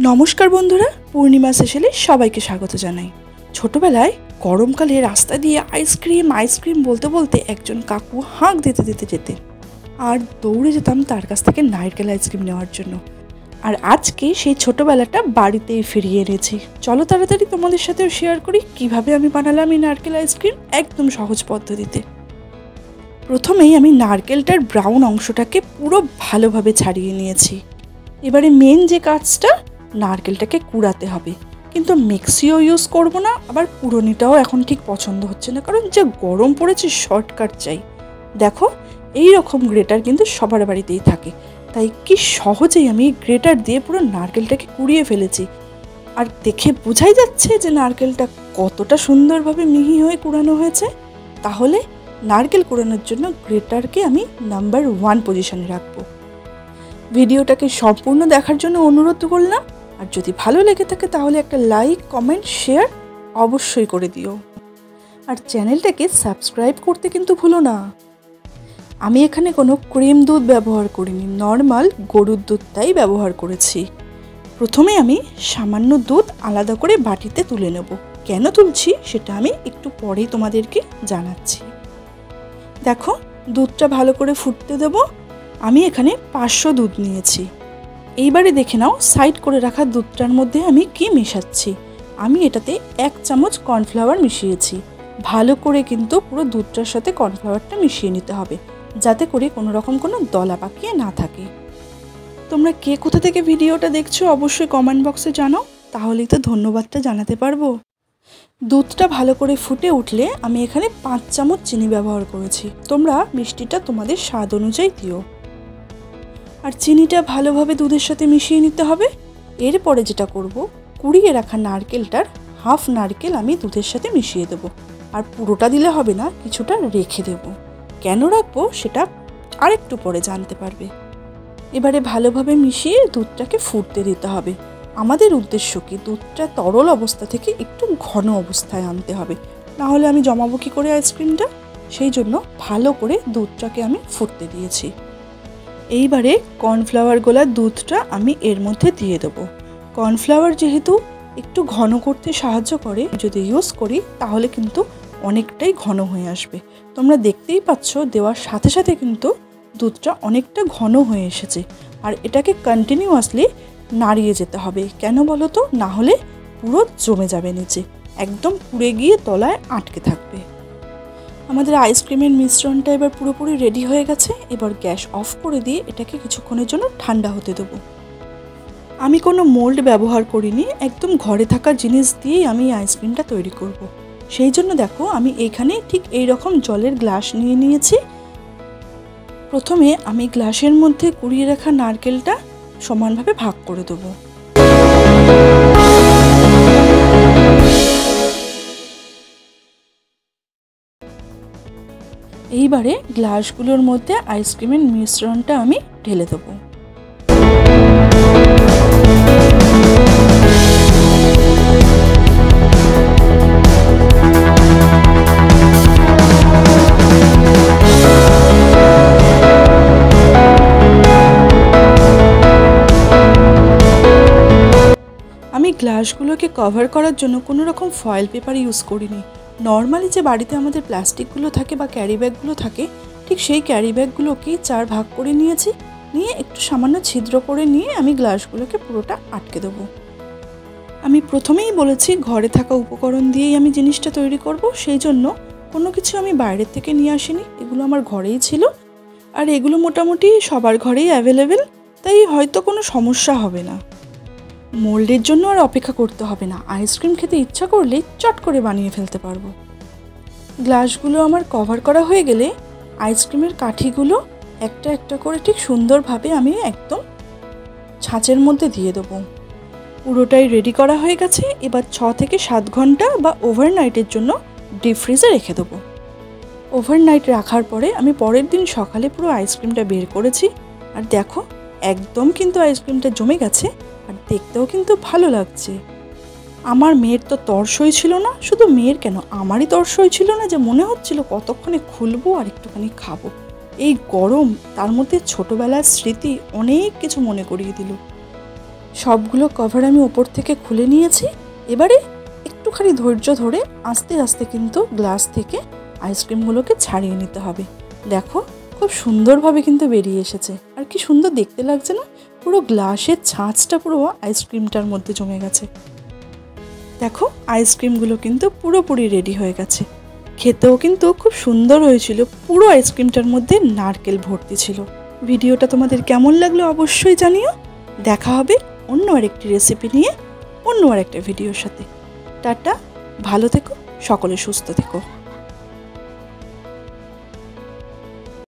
নমস্কার বন্ধুরা, পূর্ণিমা সেশনে সবাইকে স্বাগত জানাই। ছোটবেলায় গরমকালে রাস্তা দিয়ে আইসক্রিম বলতে বলতে একজন কাকু হাঁক দিতে দিতে যেতেন, আর দৌড়ে যেতাম তার কাছ থেকে নারকেল আইসক্রিম নেওয়ার জন্য। আর আজকে সেই ছোটবেলাটা বাড়িতেই ফিরিয়ে এনেছি। চলো তাড়াতাড়ি তোমাদের সাথেও শেয়ার করি কিভাবে আমি বানালাম এই নারকেল আইসক্রিম একদম সহজ পদ্ধতিতে। প্রথমেই আমি নারকেলটার ব্রাউন অংশটাকে পুরো ভালোভাবে ছাড়িয়ে নিয়েছি। এবারে মেন যে কাজটা, নারকেলটাকে কুড়াতে হবে, কিন্তু মিক্সিও ইউজ করব না, আবার কুড়োনিটাও এখন ঠিক পছন্দ হচ্ছে না, কারণ যে গরম পড়েছে শর্টকাট চাই। দেখো, এই রকম গ্রেটার কিন্তু সবার বাড়িতেই থাকে, তাই কি সহজেই আমি গ্রেটার দিয়ে পুরো নারকেলটাকে কুড়িয়ে ফেলেছি। আর দেখে বোঝাই যাচ্ছে যে নারকেলটা কতটা সুন্দরভাবে মিহি হয়ে কুড়ানো হয়েছে। তাহলে নারকেল কুড়ানোর জন্য গ্রেটারকে আমি নাম্বার 1 পজিশনে রাখবো। ভিডিওটাকে সম্পূর্ণ দেখার জন্য অনুরোধ করলাম, আর যদি ভালো লেগে থাকে তাহলে একটা লাইক, কমেন্ট, শেয়ার অবশ্যই করে দিও, আর চ্যানেলটাকে সাবস্ক্রাইব করতে কিন্তু ভুলো না। আমি এখানে কোনো ক্রিম দুধ ব্যবহার করিনি, নর্মাল গরুর দুধটাই ব্যবহার করেছি। প্রথমে আমি সামান্য দুধ আলাদা করে বাটিতে তুলে নেব। কেন তুলছি সেটা আমি একটু পরেই তোমাদেরকে জানাচ্ছি। দেখো, দুধটা ভালো করে ফুটতে দেব। আমি এখানে 500 দুধ নিয়েছি। এইবারে দেখে নাও সাইড করে রাখা দুধটার মধ্যে আমি কি মেশাচ্ছি। আমি এটাতে 1 চামচ কর্নফ্লাওয়ার মিশিয়েছি। ভালো করে কিন্তু পুরো দুধটার সাথে কর্নফ্লাওয়ারটা মিশিয়ে নিতে হবে, যাতে করে কোনো রকম কোনো দলা পাকিয়ে না থাকে। তোমরা কে কোথা থেকে ভিডিওটা দেখছো অবশ্যই কমেন্ট বক্সে জানাও, তাহলেই তো ধন্যবাদটা জানাতে পারবো। দুধটা ভালো করে ফুটে উঠলে আমি এখানে 5 চামচ চিনি ব্যবহার করেছি। তোমরা মিষ্টিটা তোমাদের স্বাদ অনুযায়ী দিও। আর চিনিটা ভালোভাবে দুধের সাথে মিশিয়ে নিতে হবে। এরপরে যেটা করব, কুড়িয়ে রাখা নারকেলটার হাফ নারকেল আমি দুধের সাথে মিশিয়ে দেব। আর পুরোটা দিলে হবে না, কিছুটা রেখে দেব। কেন রাখবো সেটা আরেকটু পরে জানতে পারবে। এবারে ভালোভাবে মিশিয়ে দুধটাকে ফুটতে দিতে হবে। আমাদের উদ্দেশ্য কি, দুধটা তরল অবস্থা থেকে একটু ঘন অবস্থায় আনতে হবে, না হলে আমি জমাবো কি করে আইসক্রিমটা। সেই জন্য ভালো করে দুধটাকে আমি ফুটতে দিয়েছি। এইবারে কর্নফ্লাওয়ার গোলা দুধটা আমি এর মধ্যে দিয়ে দেবো। কর্নফ্লাওয়ার যেহেতু একটু ঘন করতে সাহায্য করে, যদি ইউজ করি তাহলে কিন্তু অনেকটাই ঘন হয়ে আসবে। তোমরা দেখতেই পাচ্ছ, দেওয়ার সাথে সাথে কিন্তু দুধটা অনেকটা ঘন হয়ে এসেছে। আর এটাকে কন্টিনিউয়াসলি নাড়িয়ে যেতে হবে। কেন বলো তো, না হলে পুরো জমে যাবে নিচে, একদম পুড়ে গিয়ে তলায় আটকে থাকবে। আমাদের আইসক্রিমের মিশ্রণটা এবার পুরোপুরি রেডি হয়ে গেছে। এবার গ্যাস অফ করে দিয়ে এটাকে কিছুক্ষণের জন্য ঠান্ডা হতে দেবো। আমি কোনো মোল্ড ব্যবহার করিনি, একদম ঘরে থাকা জিনিস দিয়েই আমি আইসক্রিমটা তৈরি করব। সেই জন্য দেখো, আমি এইখানে ঠিক এই রকম জলের গ্লাস নিয়ে নিয়েছি। প্রথমে আমি গ্লাসের মধ্যে কুড়িয়ে রাখা নারকেলটা সমানভাবে ভাগ করে দেবো। এইবারে গ্লাসগুলোর মধ্যে আইসক্রিমের মিশ্রণটা আমি ঢেলে দেবো। আমি গ্লাসগুলোকে কভার করার জন্য কোনো রকম ফয়েল পেপার ইউজ করিনি। নর্মালি যে বাড়িতে আমাদের প্লাস্টিকগুলো থাকে বা ক্যারি ব্যাগগুলো থাকে, ঠিক সেই ক্যারি ব্যাগগুলোকেই 4 ভাগ করে নিয়েছি। নিয়ে একটু সামান্য ছিদ্র করে নিয়ে আমি গ্লাসগুলোকে পুরোটা আটকে দেবো। আমি প্রথমেই বলেছি ঘরে থাকা উপকরণ দিয়েই আমি জিনিসটা তৈরি করব, সেই জন্য কোনো কিছু আমি বাইরের থেকে নিয়ে আসিনি। এগুলো আমার ঘরেই ছিল, আর এগুলো মোটামুটি সবার ঘরেই অ্যাভেলেবেল, তাই হয়তো কোনো সমস্যা হবে না। মোল্ডের জন্য আর অপেক্ষা করতে হবে না, আইসক্রিম খেতে ইচ্ছা করলেই চট করে বানিয়ে ফেলতে পারবো। গ্লাসগুলো আমার কভার করা হয়ে গেলে আইসক্রিমের কাঠিগুলো একটা একটা করে ঠিক সুন্দরভাবে আমি একদম ছাঁচের মধ্যে দিয়ে দেবো। পুরোটাই রেডি করা হয়ে গেছে। এবার 6 থেকে 7 ঘন্টা বা ওভারনাইটের জন্য ডিপ ফ্রিজে রেখে দেবো। ওভারনাইট রাখার পরে আমি পরের দিন সকালে পুরো আইসক্রিমটা বের করেছি। আর দেখো, একদম কিন্তু আইসক্রিমটা জমে গেছে, আর দেখতেও কিন্তু ভালো লাগছে। আমার মেয়ের তো তর্সই ছিল না, শুধু মেয়ের কেন, আমারই তর্সই ছিল না, যে মনে হচ্ছিল কতক্ষণে খুলবো আর একটুখানি খাবো। এই গরম, তার মধ্যে ছোটবেলার স্মৃতি অনেক কিছু মনে করিয়ে দিল। সবগুলো কভার আমি ওপর থেকে খুলে নিয়েছি। এবারে একটুখানি ধৈর্য ধরে আস্তে আস্তে কিন্তু গ্লাস থেকে আইসক্রিমগুলোকে ছাড়িয়ে নিতে হবে। দেখো খুব সুন্দরভাবে কিন্তু বেরিয়ে এসেছে, আর কি সুন্দর দেখতে লাগছে না? পুরো গ্লাসের ছাঁচটা পুরো আইসক্রিমটার মধ্যে জমে গেছে। দেখো আইসক্রিমগুলো কিন্তু পুরোপুরি রেডি হয়ে গেছে। খেতেও কিন্তু খুব সুন্দর হয়েছিল, পুরো আইসক্রিমটার মধ্যে নারকেল ভর্তি ছিল। ভিডিওটা তোমাদের কেমন লাগলো অবশ্যই জানিও। দেখা হবে অন্য আরেকটি রেসিপি নিয়ে, অন্য আরেকটা ভিডিওর সাথে। টাটা, ভালো থেকো, সকলে সুস্থ থেকো।